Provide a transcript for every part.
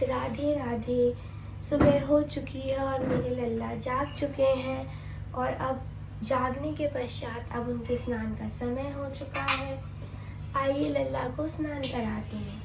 सुप्रभात, राधे राधे। सुबह हो चुकी है और मेरे लल्ला जाग चुके हैं और अब जागने के पश्चात अब उनके स्नान का समय हो चुका है। आइए लल्ला को स्नान कराते हैं।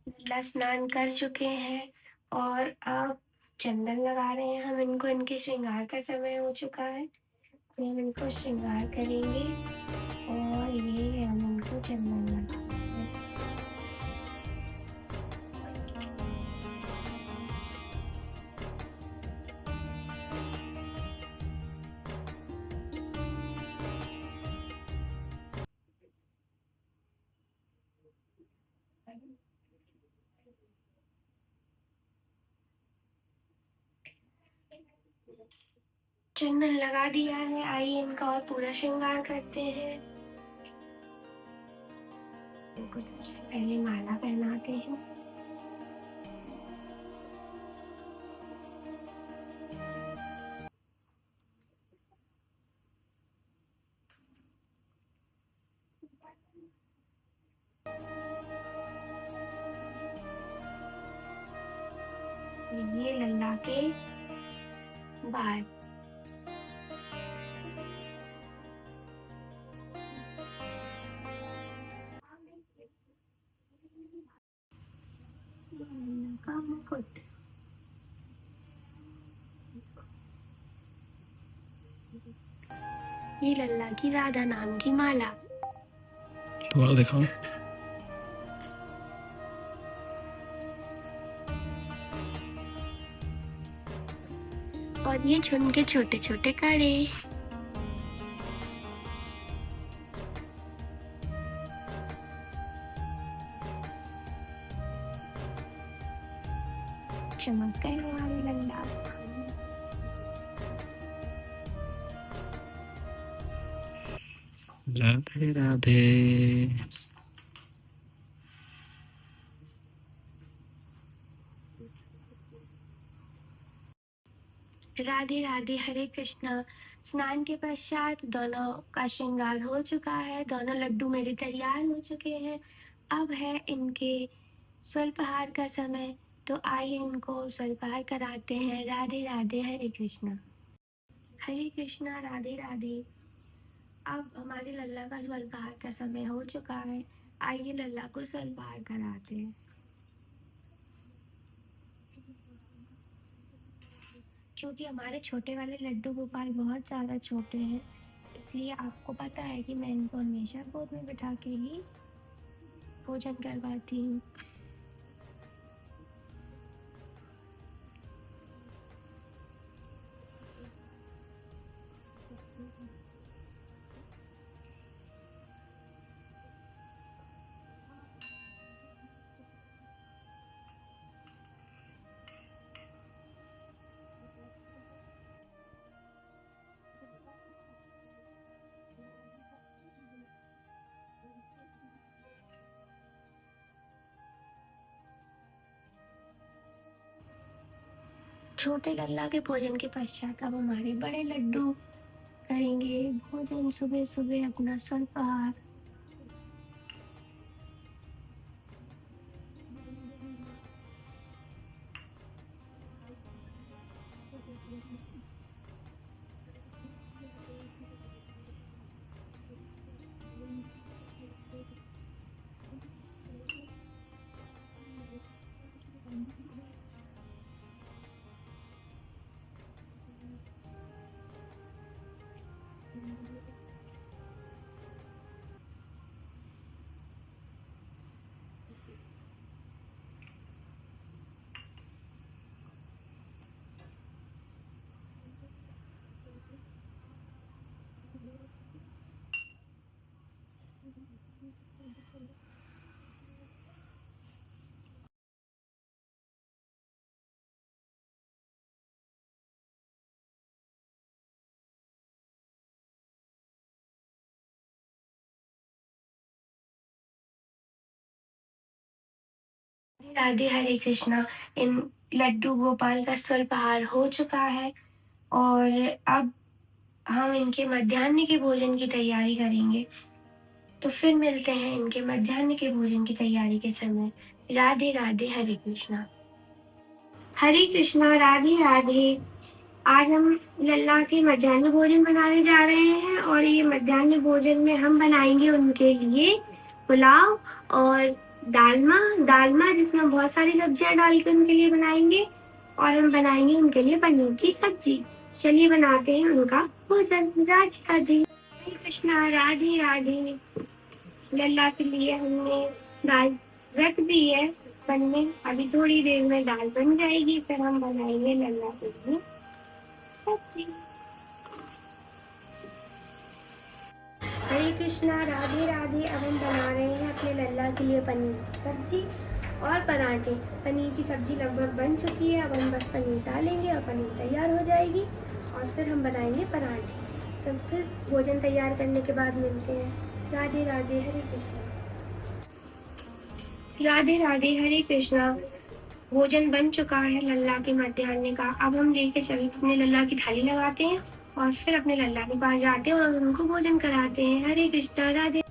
लल्ला स्नान कर चुके हैं और अब चंदन लगा रहे हैं हम इनको। इनके श्रृंगार का समय हो चुका है तो हम इनको श्रृंगार करेंगे और ये हम इनको चंदन लगाएंगे। चंदन लगा दिया है, आइए इनका और पूरा श्रृंगार करते हैं। इनको सबसे पहले माला पहनाते हैं। ये लल्ला के बाल। का मुकुट। ये लल्ला की राधा नाम की माला। दोबारा दिखाओ। और ये झुन के छोटे छोटे कड़े। चमक गए हमारे लल्ला। राधे राधे। राधे राधे, हरे कृष्णा। स्नान के पश्चात दोनों का श्रृंगार हो चुका है, दोनों लड्डू मेरे तैयार हो चुके हैं। अब है इनके स्वल्पहार का समय तो आइए इनको स्वल्पहार कराते हैं। राधे राधे, हरे कृष्णा। हरे कृष्णा, राधे राधे। अब हमारे लल्ला का स्वल्पहार का समय हो चुका है। आइए लल्ला को स्वल्पहार कराते हैं। क्योंकि हमारे छोटे वाले लड्डू गोपाल बहुत ज़्यादा छोटे हैं, इसलिए आपको पता है कि मैं इनको हमेशा गोद में बिठा के ही भोजन करवाती हूँ। छोटे लल्ला के भोजन के पश्चात अब हमारे बड़े लड्डू करेंगे भोजन सुबह सुबह अपना स्वल्पहार। राधे, हरे कृष्णा। इन लड्डू गोपाल का स्वल्पहार हो चुका है और अब हम इनके मध्याह्न के भोजन की तैयारी करेंगे। तो फिर मिलते हैं इनके मध्याह्न के भोजन की तैयारी के समय। राधे राधे, हरे कृष्णा। हरे कृष्णा, राधे राधे। आज हम लल्ला के मध्याह्न भोजन बनाने जा रहे हैं और ये मध्याह्न भोजन में हम बनाएंगे उनके लिए पुलाव और दालमा जिसमें बहुत सारी सब्जियां डाल के उनके लिए बनाएंगे और हम बनाएंगे उनके लिए पनीर की सब्जी। चलिए बनाते हैं उनका भोजन। राधे राधे, हरे कृष्णा, राधे राधे। लल्ला के लिए हमने दाल रख दी है बनने। अभी थोड़ी देर में दाल बन जाएगी, फिर हम बनाएंगे लल्ला के लिए सब्जी। हरे कृष्णा, राधे राधे। अब हम बना रहे हैं अपने लल्ला के लिए पनीर की सब्जी और पराठे। पनीर की सब्जी लगभग बन चुकी है, अब हम बस पनीर डालेंगे और पनीर तैयार हो जाएगी और फिर हम बनाएंगे पराठे। तो फिर भोजन तैयार करने के बाद मिलते हैं। राधे राधे, हरे कृष्णा। राधे राधे, हरे कृष्णा। भोजन बन चुका है लल्ला के मध्याह्न का। अब हम लेके चल अपने लल्ला की थाली लगाते हैं और फिर अपने लल्ला के पास जाते हैं और उनको भोजन कराते हैं। हरे कृष्णा, राधे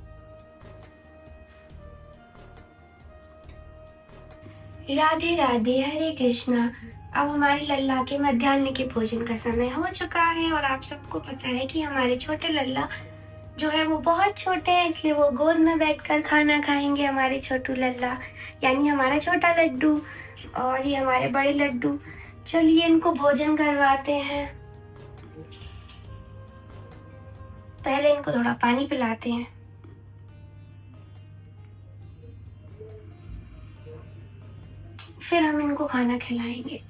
राधे राधे, हरे कृष्णा। अब हमारे लल्ला के मध्याह्न के भोजन का समय हो चुका है और आप सबको पता है कि हमारे छोटे लल्ला जो है वो बहुत छोटे हैं, इसलिए वो गोद में बैठकर खाना खाएंगे। हमारे छोटू लल्ला यानी हमारा छोटा लड्डू और ये हमारे बड़े लड्डू। चलिए इनको भोजन करवाते हैं। पहले इनको थोड़ा पानी पिलाते हैं। फिर हम इनको खाना खिलाएंगे।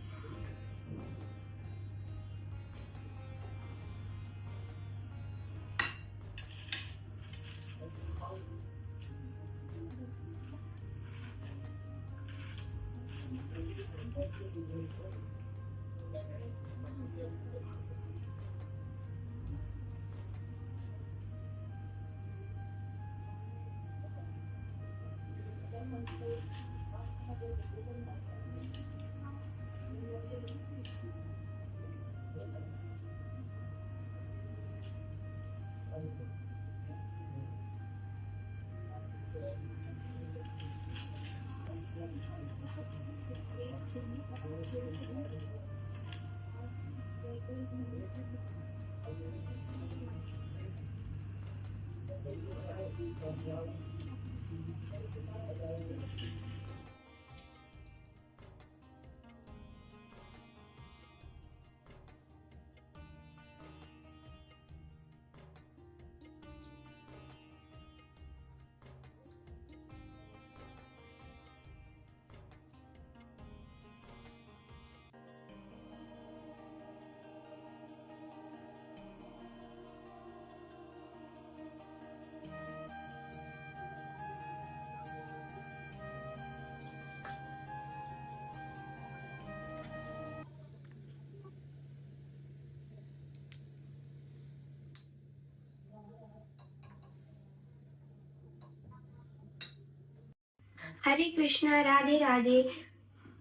हरे कृष्णा, राधे राधे।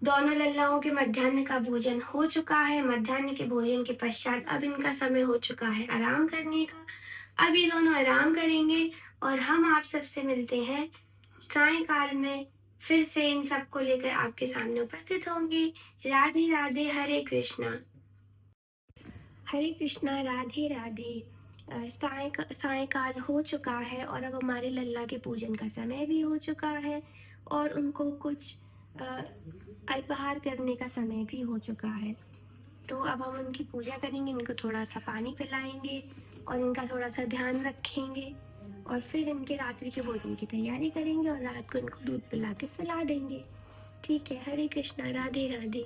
दोनों लल्लाओं के मध्याह्न का भोजन हो चुका है। मध्याह्न के भोजन के पश्चात अब इनका समय हो चुका है आराम करने का। अब ये दोनों आराम करेंगे और हम आप सबसे मिलते हैं सायंकाल में। फिर से इन सबको लेकर आपके सामने उपस्थित होंगे। राधे राधे, हरे कृष्णा। हरे कृष्णा, राधे राधे। सायंकाल हो चुका है और अब हमारे लल्ला के पूजन का समय भी हो चुका है और उनको कुछ अल्पाहार करने का समय भी हो चुका है। तो अब हम उनकी पूजा करेंगे, इनको थोड़ा सा पानी पिलाएंगे और इनका थोड़ा सा ध्यान रखेंगे और फिर इनके रात्रि के भोजन की तैयारी करेंगे और रात को इनको दूध पिला के सुला देंगे। ठीक है, हरे कृष्णा, राधे राधे।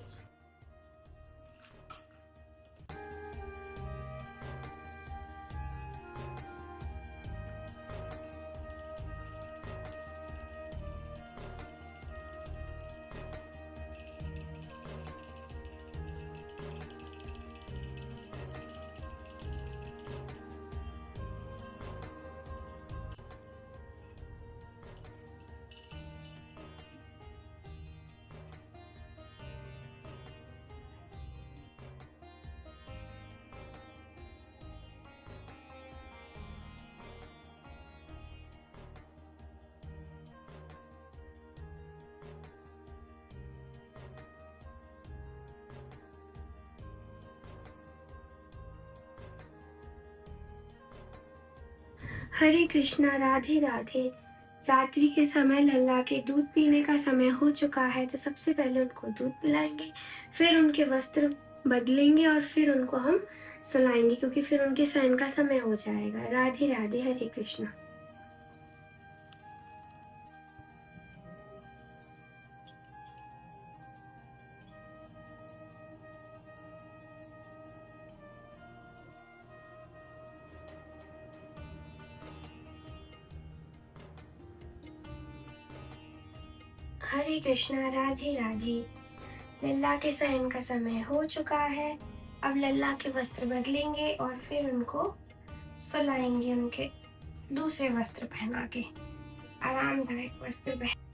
हरे कृष्णा, राधे राधे। रात्रि के समय लल्ला के दूध पीने का समय हो चुका है, तो सबसे पहले उनको दूध पिलाएंगे, फिर उनके वस्त्र बदलेंगे और फिर उनको हम सुलाएंगे, क्योंकि फिर उनके शयन का समय हो जाएगा। राधे राधे, हरे कृष्णा। हरे कृष्णा, राधे राधे। लल्ला के शयन का समय हो चुका है। अब लल्ला के वस्त्र बदलेंगे और फिर उनको सुलाएंगे, उनके दूसरे वस्त्र पहना के, आरामदायक वस्त्र पहन